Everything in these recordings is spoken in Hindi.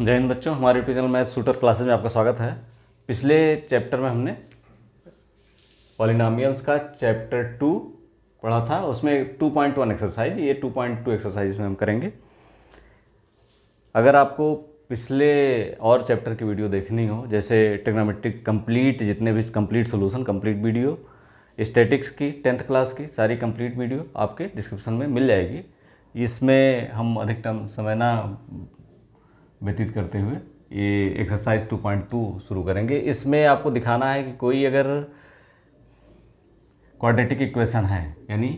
जय हिंद बच्चों, हमारे YouTube channel math shooter classes में आपका स्वागत है। पिछले चैप्टर में हमने पॉलिनॉमियल्स का चैप्टर 2 पढ़ा था। उसमें 2.1 एक्सरसाइज, ये 2.2 एक्सरसाइज में हम करेंगे। अगर आपको पिछले और चैप्टर की वीडियो देखनी हो, जैसे ट्रिग्नोमेट्रिक कंप्लीट, जितने भी complete solution, complete video, statics की 10th क्लास की सारी कंप्लीट वीडियो आपके डिस्क्रिप्शन में मिल जाएगी। इसमें हम अधिकतम समय ना व्यतीत करते हुए ये एक्सरसाइज 2.2 शुरू करेंगे। इसमें आपको दिखाना है कि कोई अगर क्वाड्रेटिक इक्वेशन है, यानी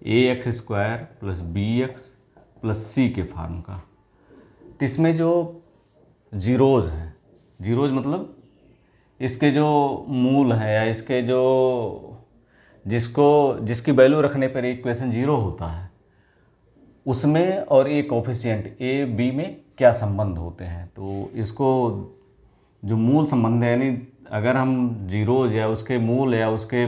ax² + bx + c के फॉर्म का, तो इसमें जो जीरोज़ हैं, जीरोज़ मतलब इसके जो मूल है या इसके जो जिसकी वैल्यू रखने पर इक्वेशन जीरो होता है, उसमें और ये कोफिशिएंट ए बी में क्या संबंध होते हैं। तो इसको जो मूल संबंध है, यानी अगर हम जीरोज या उसके मूल या उसके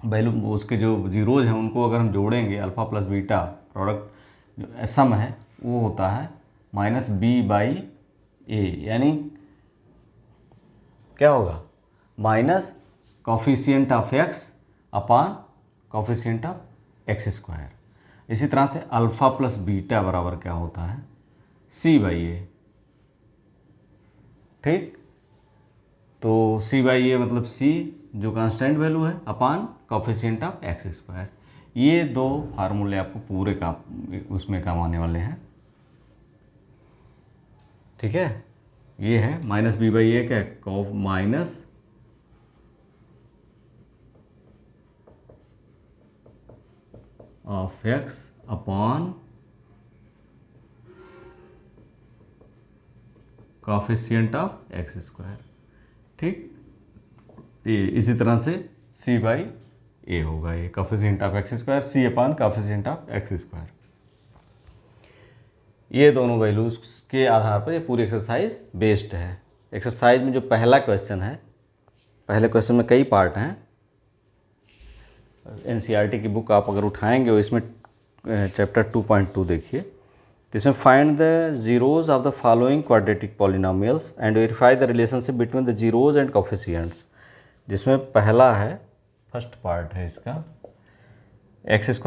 वैल्यू, उसके जो जीरोज हैं उनको अगर हम जोड़ेंगे, अल्फ़ा प्लस बीटा प्रोडक्ट जो सम है वो होता है -b/a, यानी क्या होगा, minus coefficient of x upon coefficient of x²। इसी तरह से अल्फ़ा प्लस बीटा बराबर क्या होता है, c/a। ठीक, तो c/a मतलब c जो कांस्टेंट वैल्यू है अपान कोफिशिएंट ऑफ x²। ये दो फार्मूले आपको पूरे का उसमें काम आने वाले हैं। ठीक है, ये है -b/a क्या, coeff minus of x upon coefficient of x²। ठीक, ये इसी तरह से c/a होगा, ये coefficient of x², c upon coefficient of x²। ये दोनों वैल्यूज के आधार पर ये पूरी एक्सरसाइज बेस्ड है। एक्सरसाइज में जो पहला क्वेश्चन है, पहले क्वेश्चन में कई पार्ट हैं। एनसीईआरटी की बुक आप अगर उठाएंगे और इसमें चैप्टर 2.2 देखिए, तो इसमें find the zeros of the following quadratic polynomials and verify the relationship between the zeros and coefficients. जिसमें पहला है, फर्स्ट पार्ट है इसका, x² -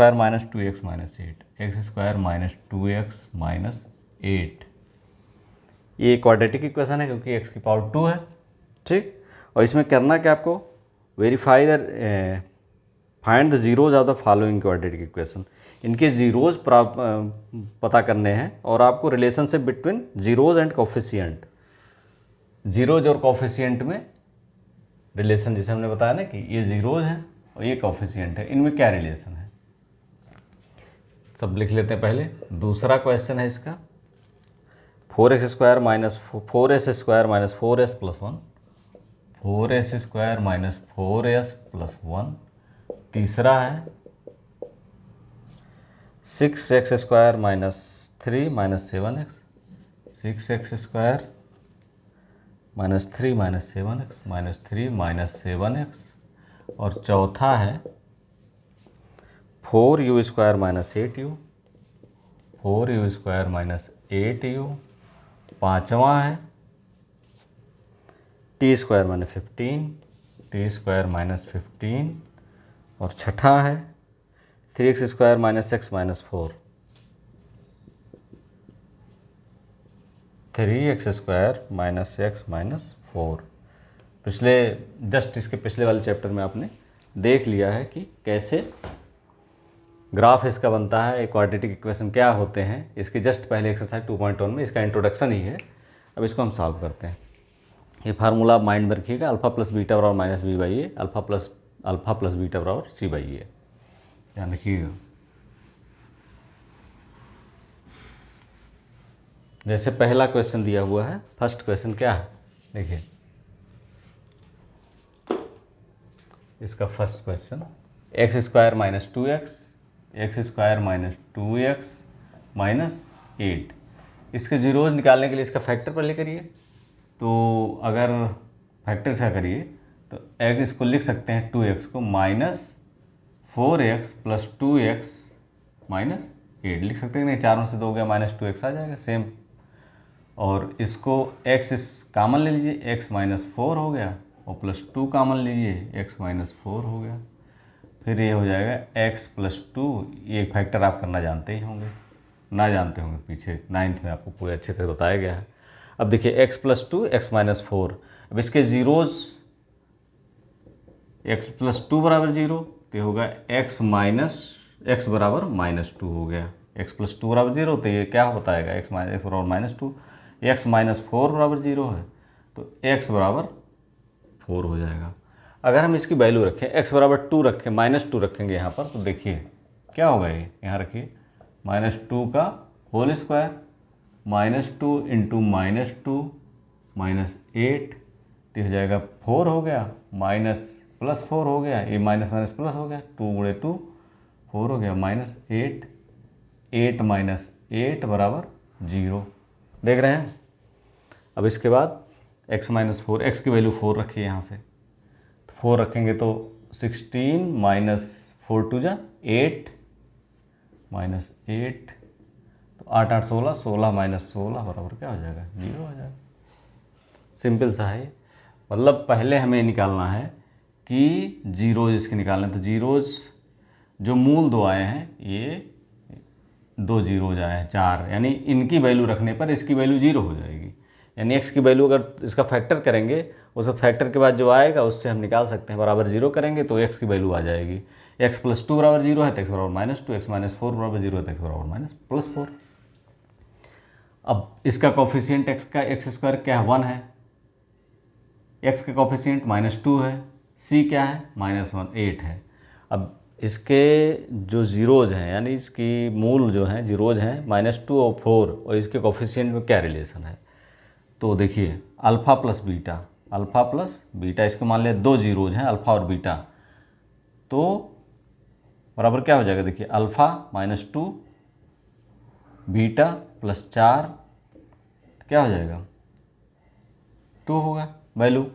2x - 8, x² - 2x - 8। ये क्वाड्रेटिक इक्वेशन है क्योंकि x की पावर 2 है। ठीक, और इसमें करना क्या आपको, verify the find the zeros of the following quadratic equation. इनके जीरोज पता करने हैं और आपको relationship between zeros and coefficient, zeros और कोफिशिएंट में रिलेशन, जैसे हमने बताया ना कि ये जीरोज हैं और ये कोफिशिएंट है, इनमें क्या रिलेशन है सब लिख लेते हैं पहले। दूसरा क्वेश्चन है इसका 4x² - 4s² - 4s + 1, 4s² - 4s + 1। तीसरा है 6x² - 3 - 7x, 6x² - 3 - 7x -3 - 7x। और चौथा है 4u² - 8u, 4u² - 8u। पाँचवा है t² - 15, t² - 15। और छठा है 3x² - x - 4, 3x² - x - 4। पिछले जस्ट इसके पिछले वाले चैप्टर में आपने देख लिया है कि कैसे ग्राफ इसका बनता है, क्वाड्रेटिक इक्वेशन क्या होते हैं। इसके जस्ट पहले एक्सरसाइज 2.1 में इसका इंट्रोडक्शन ही है। अब इसको हम सॉल्व करते हैं। ये फार्मूला आप माइंड में रखिएगा, अल्फ़ा प्लस बीटा बराबर -b/a, अल्फ़ा प्लस बीटा बराबर c/a, ध्यान रखिएगा। जैसे पहला क्वेश्चन दिया हुआ है, फर्स्ट क्वेश्चन क्या है देखिए, इसका first question x² - 2x, x² - 2x - 8। इसके जीरोज निकालने के लिए इसका फैक्टर पहले करिए। तो अगर फैक्टर से करिए तो x को लिख सकते हैं 2x को -4x + 2x - 8 लिख सकते हैं। नहीं, चार में से 2 गया -2x आ जाएगा, सेम और इसको x इस कॉमन ले लीजिए, x माइनस 4 हो गया, और प्लस 2 कॉमन लीजिए, x माइनस 4 हो गया। फिर ये हो जाएगा x प्लस 2, ये फैक्टर आप करना जानते ही होंगे, ना जानते होंगे पीछे 9th में आपको पूरे अच्छे से बताया गया है। अब देखिए x प्लस 2, x माइनस 4, अब इसके ज़ीरोज़, x प्लस 2 बराबर 0, तो ये होगा x माइनस x बराबर -2 हो गया। x प्लस 2 बराबर 0, तो ये क्या बताएगा, x बराबर -2। x माइनस 4 बराबर 0 है, तो x बराबर 4 हो जाएगा। अगर हम इसकी वैल्यू रखें, x बराबर 2 रखें, -2 रखेंगे यहाँ पर, तो देखिए क्या होगा, ये यहाँ रखिए, -2 का होल स्क्वायर, -2 इंटू -2 -8, तो हो जाएगा 4 हो गया, माइनस प्लस 4 हो गया, ये माइनस माइनस प्लस हो गया, 2 गुणे 2 4 हो गया, -8, 8 माइनस 8 बराबर 0। देख रहे हैं। अब इसके बाद x माइनस 4, एक्स की वैल्यू 4 रखिए यहाँ से, तो 4 रखेंगे तो 16 माइनस 4 टू जा 8 माइनस 8, तो 8 8 16, 16 माइनस 16 बराबर क्या हो जाएगा, 0 हो जाएगा। सिंपल सा है। मतलब पहले हमें निकालना है कि जीरोज इसके निकालने, तो जीरोज जो मूल दो आए हैं, ये 2 जीरोज आए हैं 4, यानी इनकी वैल्यू रखने पर इसकी वैल्यू 0 हो जाएगी। यानी x की वैल्यू अगर इसका फैक्टर करेंगे, उस फैक्टर के बाद जो आएगा उससे हम निकाल सकते हैं, बराबर 0 करेंगे तो x की वैल्यू आ जाएगी। x प्लस 2 बराबर 0 है तो x बराबर -2, x माइनस 4 बराबर 0 है तो x बराबर +4। अब इसका कोफिशिएंट x का एक्स स्क्वायर क्या है, 1 है, x का कोफिशिएंट -2 है, c क्या है -1, 8 है। अब इसके जो जीरोज हैं, यानी इसकी मूल जो हैं जीरोज हैं -2 और 4, और इसके कोफिशिएंट में क्या रिलेशन है, तो देखिए अल्फ़ा प्लस बीटा, इसके मान लिया 2 जीरोज हैं अल्फ़ा और बीटा, तो बराबर क्या हो जाएगा, देखिए अल्फ़ा -2 बीटा +4, क्या हो जाएगा, 2 होगा वैल्यू।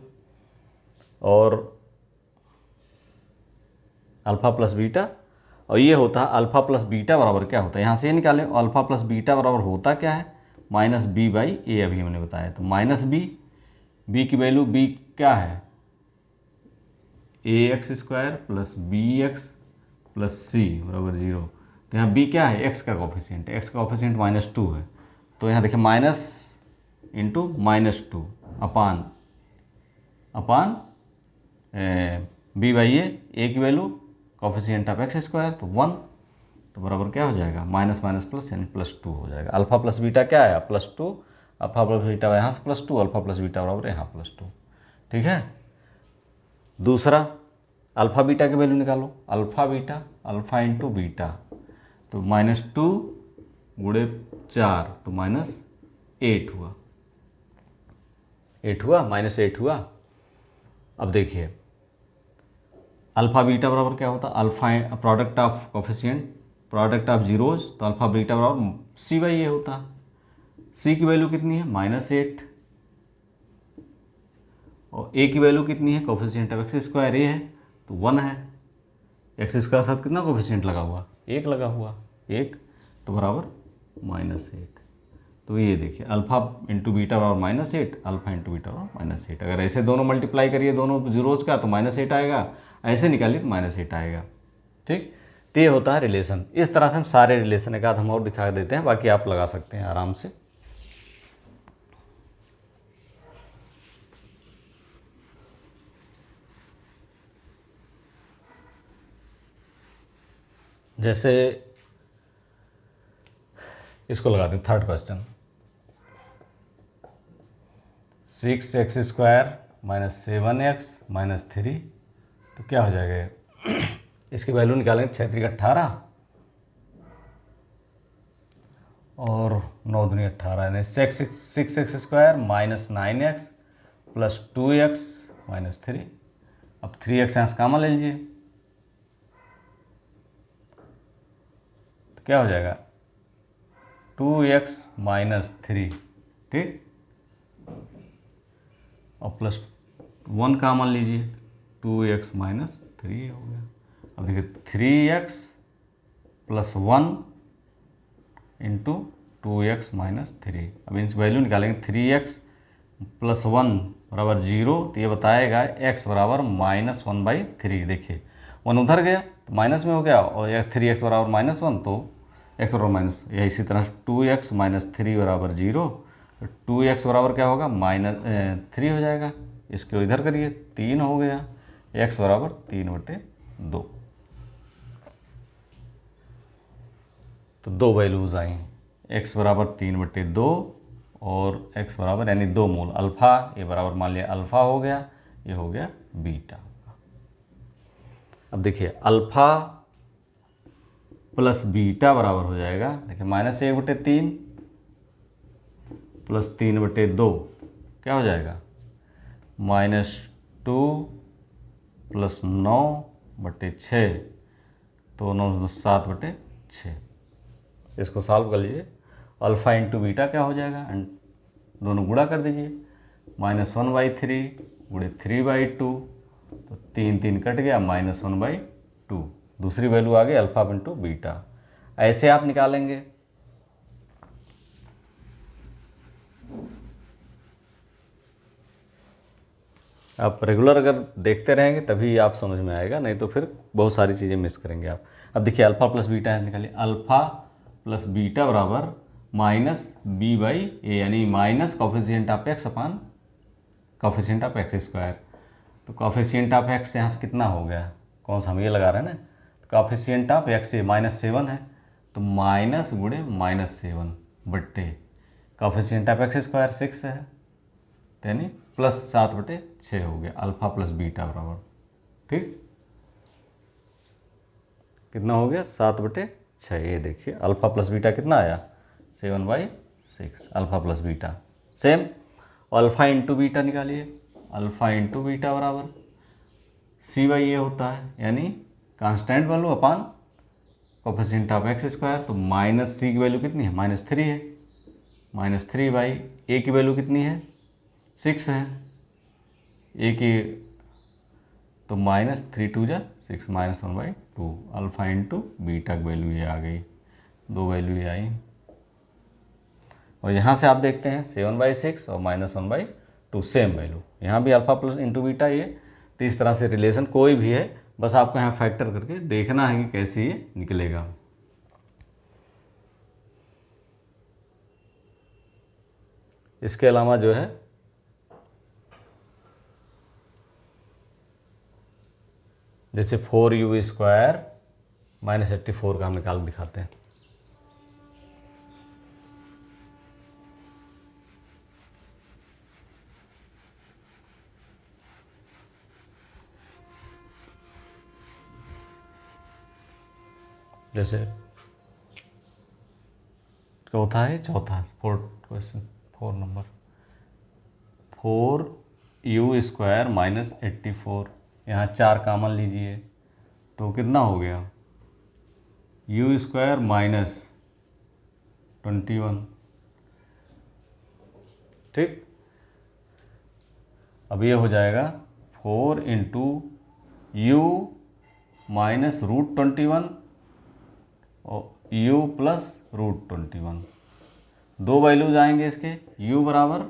और अल्फ़ा प्लस बीटा, और ये होता है अल्फ़ा प्लस बीटा बराबर क्या होता है, यहाँ से ये निकालें, अल्फ़ा प्लस बीटा बराबर होता क्या है, -b/a, अभी हमने बताया, तो -b की वैल्यू, b क्या है, ax² plus bx plus c बराबर 0, तो यहाँ b क्या है, x का कोफिशिएंट, x का कोफिशिएंट -2 है, तो यहाँ देखिए minus into -2 upon b/a, a की वैल्यू कोफिशिएंट ऑफ x², तो 1, तो बराबर क्या हो जाएगा, माइनस माइनस प्लस यानी +2 हो जाएगा। अल्फ़ा प्लस बीटा क्या है, +2, अल्फ़ा प्लस बीटा यहाँ से +2, अल्फ़ा प्लस बीटा बराबर यहाँ +2। ठीक है। दूसरा, अल्फ़ा बीटा की वैल्यू निकालो, अल्फ़ा इंटू बीटा, तो -2 गुणे 4, तो -8 हुआ, 8 हुआ, -8 हुआ। अब देखिए अल्फ़ा बीटा बराबर क्या होता है, alpha product of coefficient, product of zeros, तो अल्फ़ा बीटा बराबर c/a होता है। c की वैल्यू कितनी है, -8, और a की वैल्यू कितनी है, कोफिशिएंट ऑफ x² a है तो 1 है, x² साथ कितना कोफिशिएंट लगा हुआ, 1 लगा हुआ, 1, तो बराबर -8। तो ये देखिए अल्फ़ा इंटू बीटा बराबर -8, अल्फ़ा इंटू बीटा बराबर -8। अगर ऐसे दोनों मल्टीप्लाई करिए दोनों जीरोज का तो -8 आएगा, ऐसे निकालिए तो -8 आएगा। ठीक, तो ये होता है रिलेशन। इस तरह से हम सारे रिलेशन, एक आध हम और दिखा देते हैं, बाकी आप लगा सकते हैं आराम से। जैसे इसको लगा दें, थर्ड क्वेश्चन, 6x² -7x -3, तो क्या हो जाएगा, इसकी वैल्यू निकालेंगे, 6 3 18 और 9 दूनी 18, यानी 6x² -9x प्लस 2x -3। अब 3x यहाँ से कॉमन ले लीजिए, तो क्या हो जाएगा, 2x -3, ठीक, और +1 कॉमन लीजिए, 2x -3 हो गया। अब देखिए 3x + 1 इंटू 2x माइनस 3। अब इन वैल्यू निकालेंगे, 3x प्लस 1 बराबर 0, तो ये बताएगा x बराबर -1/3। देखिए 1 उधर गया तो माइनस में हो गया, और 3x बराबर -1 तो x बराबर माइनस, या इसी तरह 2x माइनस 3 बराबर 0, तो 2x बराबर क्या होगा -3 हो जाएगा। इसको इधर करिए, 3 हो गया, x बराबर 3/2। तो दो वैल्यूज़ आई, x बराबर 3/2 और x बराबर यानी 2 मूल अल्फ़ा, ये बराबर मान लिया अल्फ़ा हो गया, ये हो गया बीटा। अब देखिए अल्फ़ा प्लस बीटा बराबर हो जाएगा, देखिए -1/3 प्लस 3/2 क्या हो जाएगा, -2 प्लस 9/6, तो 9 7/6। इसको सॉल्व कर लीजिए, अल्फ़ा इंटू बीटा क्या हो जाएगा, दोनों गुणा कर दीजिए, -1/3 गुणे 3/2, तो 3 3 कट गया, -1/2। दूसरी वैल्यू आ गई अल्फ़ा इंटू बीटा। ऐसे आप निकालेंगे। आप रेगुलर अगर देखते रहेंगे तभी आप समझ में आएगा, नहीं तो फिर बहुत सारी चीज़ें मिस करेंगे आप। अब देखिए अल्फ़ा प्लस बीटा है, निकालिए अल्फ़ा प्लस बीटा बराबर -b/a, यानी minus coefficient of x upon coefficient of x square. तो कॉफिशिएंट ऑफ x यहाँ से कितना हो गया, कौन सा हम ये लगा रहे हैं ना, तो कॉफिशिएंट ऑफ x ये -7 है, तो माइनस गुणे -7 बट्टे कॉफिशिएंट ऑफ x स्क्वायर 6 है, यानी +7/6 हो गया अल्फ़ा प्लस बीटा बराबर, ठीक कितना हो गया 7/6। ये देखिए अल्फ़ा प्लस बीटा कितना आया 7/6 alpha plus beta. Same alpha into beta निकालिए, अल्फ़ा इंटू बीटा बराबर c/a होता है, यानी constant value upon coefficient of x square. तो माइनस c की वैल्यू कितनी है -3 है, -3/a की वैल्यू कितनी है 6 है, a की तो -3 × 2 = 6 -1/2 अल्फ़ा इंटू बीटा की वैल्यू ये आ गई, दो वैल्यू ये आई। और यहाँ से आप देखते हैं 7/6 और -1/2 सेम वैल्यू, यहाँ भी अल्फ़ा प्लस इंटू बीटा ये। तो इस तरह से रिलेशन कोई भी है, बस आपको यहाँ फैक्टर करके देखना है कि कैसे ये निकलेगा। इसके अलावा जो है जैसे 4u² -84 का हम निकाल दिखाते हैं। जैसे चौथा है, चौथा 4 क्वेश्चन 4 नंबर 4u² -84, यहाँ 4 कॉमन लीजिए तो कितना हो गया u² -21, ठीक। अब ये हो जाएगा 4 × u -√21 और u + √21, दो वैल्यूज आएंगे इसके, u बराबर,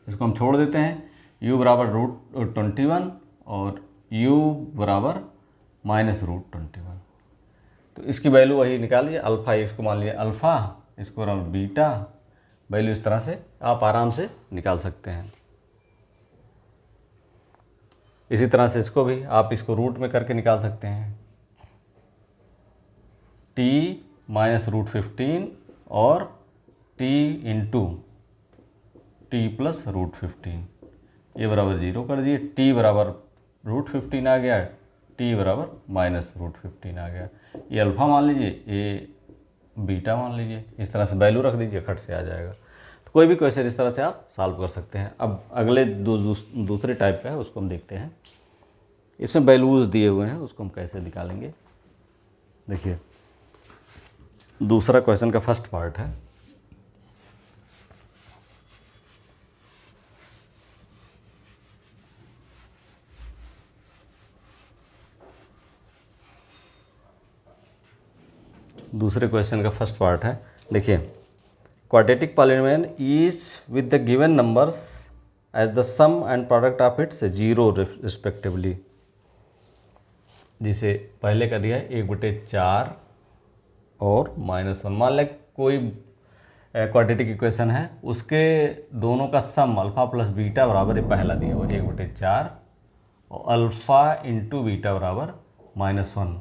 इसको हम छोड़ देते हैं, u बराबर √21 और u बराबर -√21। तो इसकी वैल्यू वही निकालिए, अल्फ़ा इसको मान लिया अल्फ़ा, इसको बराबर बीटा, वैल्यू इस तरह से आप आराम से निकाल सकते हैं। इसी तरह से इसको भी आप इसको रूट में करके निकाल सकते हैं, t -√15 और t × t + √15, ये बराबर 0 कर दिए, t बराबर √15 आ गया, t बराबर -√15 आ गया। ये अल्फ़ा मान लीजिए, ये बीटा मान लीजिए, इस तरह से वैल्यू रख दीजिए, खट से आ जाएगा। तो कोई भी क्वेश्चन इस तरह से आप सॉल्व कर सकते हैं। अब अगले दूसरे टाइप का है, उसको हम देखते हैं। इसमें वैल्यूज़ दिए हुए हैं, उसको हम कैसे निकालेंगे। देखिए दूसरा क्वेश्चन का फर्स्ट पार्ट है, दूसरे क्वेश्चन का फर्स्ट पार्ट है देखिए quadratic polynomial is with the given numbers as the sum and product of its zero respectively. जिसे पहले का दिया है 1/4 और -1। मान लें कोई क्वाड्रेटिक इक्वेशन है, उसके दोनों का सम अल्फा प्लस बीटा बराबर ये पहला दिया हुआ 1/4 और अल्फा इंटू बीटा बराबर -1।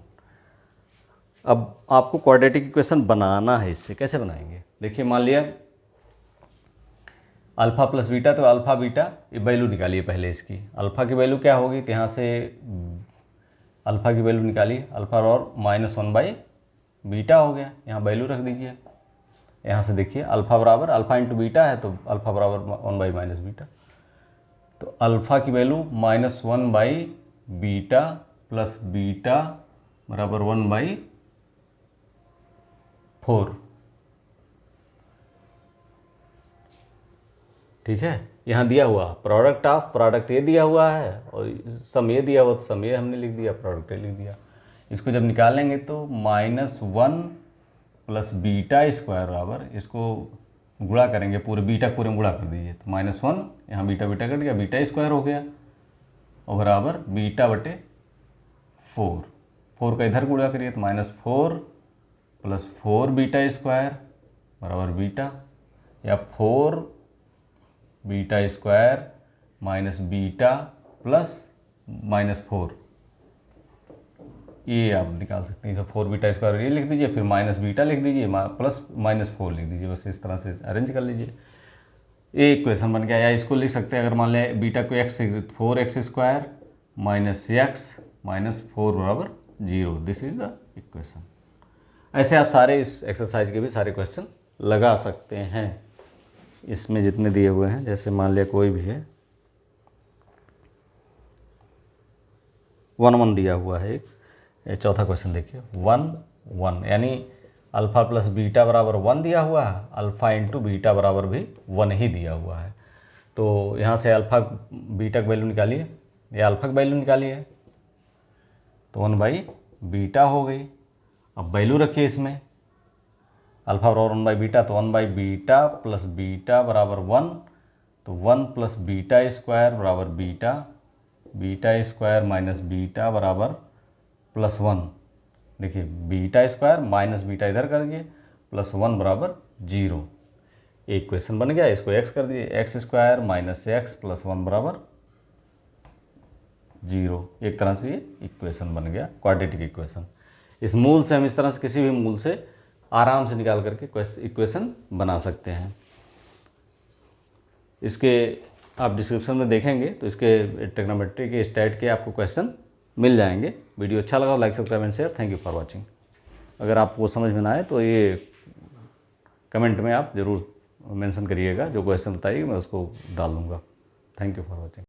अब आपको क्वाड्रेटिक इक्वेशन बनाना है, इससे कैसे बनाएंगे? देखिए मान लिया अल्फा प्लस बीटा, तो अल्फा बीटा ये वैल्यू निकालिए पहले इसकी। अल्फा की वैल्यू क्या होगी, तो यहाँ से अल्फा की वैल्यू निकालिए, अल्फा और -1 बीटा हो गया, यहाँ वैल्यू रख दीजिए। यहाँ से देखिए अल्फा बराबर अल्फा इंटू बीटा है, तो अल्फा बराबर 1 - बीटा, तो अल्फा की वैल्यू -1 बीटा प्लस बीटा बराबर 1/4। ठीक है, यहाँ दिया हुआ प्रोडक्ट ऑफ प्रोडक्ट ये दिया हुआ है और सम ये दिया हुआ, तो सम ये हमने लिख दिया, प्रोडक्ट ये लिख दिया। इसको जब निकालेंगे तो -1 प्लस बीटा स्क्वायर बराबर, इसको गुणा करेंगे पूरे बीटा पूरे में गुणा कर दीजिए, तो -1 यहाँ बीटा बीटा कट गया, बीटा स्क्वायर हो गया और बराबर बीटा बटे 4। 4 का इधर गुणा करिए तो -4 प्लस 4 बीटा स्क्वायर बराबर बीटा, या 4 beta square minus beta plus -4, ये आप निकाल सकते हैं। 4 बीटा स्क्वायर ये लिख दीजिए, फिर माइनस बीटा लिख दीजिए, प्लस -4 लिख दीजिए, बस इस तरह से अरेंज कर लीजिए। ये इक्वेशन बन गया। या इसको लिख सकते हैं, अगर मान लें बीटा को 4x² माइनस x माइनस 4 बराबर 0, दिस इज द इक्वेशन। ऐसे आप सारे इस एक्सरसाइज के भी सारे क्वेश्चन लगा सकते हैं, इसमें जितने दिए हुए हैं। जैसे मान लिया कोई भी है 1 1 दिया हुआ है एक, चौथा क्वेश्चन देखिए 1 1, यानी अल्फ़ा प्लस बीटा बराबर 1 दिया हुआ है, अल्फ़ा इंटू बीटा बराबर भी 1 ही दिया हुआ है। तो यहाँ से अल्फ़ा बीटा की वैल्यू निकालिए या अल्फ़ा की वैल्यू निकालिए, तो 1 बीटा हो गई। अब वैल्यू रखिए इसमें, अल्फ़ा बराबर 1 बीटा, तो 1 बीटा प्लस बीटा बराबर 1, तो 1 प्लस बीटा स्क्वायर बराबर beta, beta square minus beta बराबर +1। देखिए बीटा स्क्वायर माइनस बीटा इधर कर दिए, +1 बराबर 0। एक इक्वेशन बन गया, इसको x कर दिए, x² माइनस x प्लस 1 बराबर 0। एक तरह से ये इक्वेशन बन गया, क्वाड्रेटिक इक्वेशन। इस मूल से हम इस तरह से किसी भी मूल से आराम से निकाल करके इक्वेशन बना सकते हैं। इसके आप डिस्क्रिप्शन में देखेंगे तो इसके ट्रिग्नोमेट्री के स्टैट के आपको क्वेश्चन मिल जाएंगे। वीडियो अच्छा लगा like subscribe and share. Thank you for watching. अगर आपको समझ में ना आए तो ये कमेंट में आप ज़रूर मेंशन करिएगा, जो क्वेश्चन बताइए मैं उसको डाल दूँगा। Thank you for watching.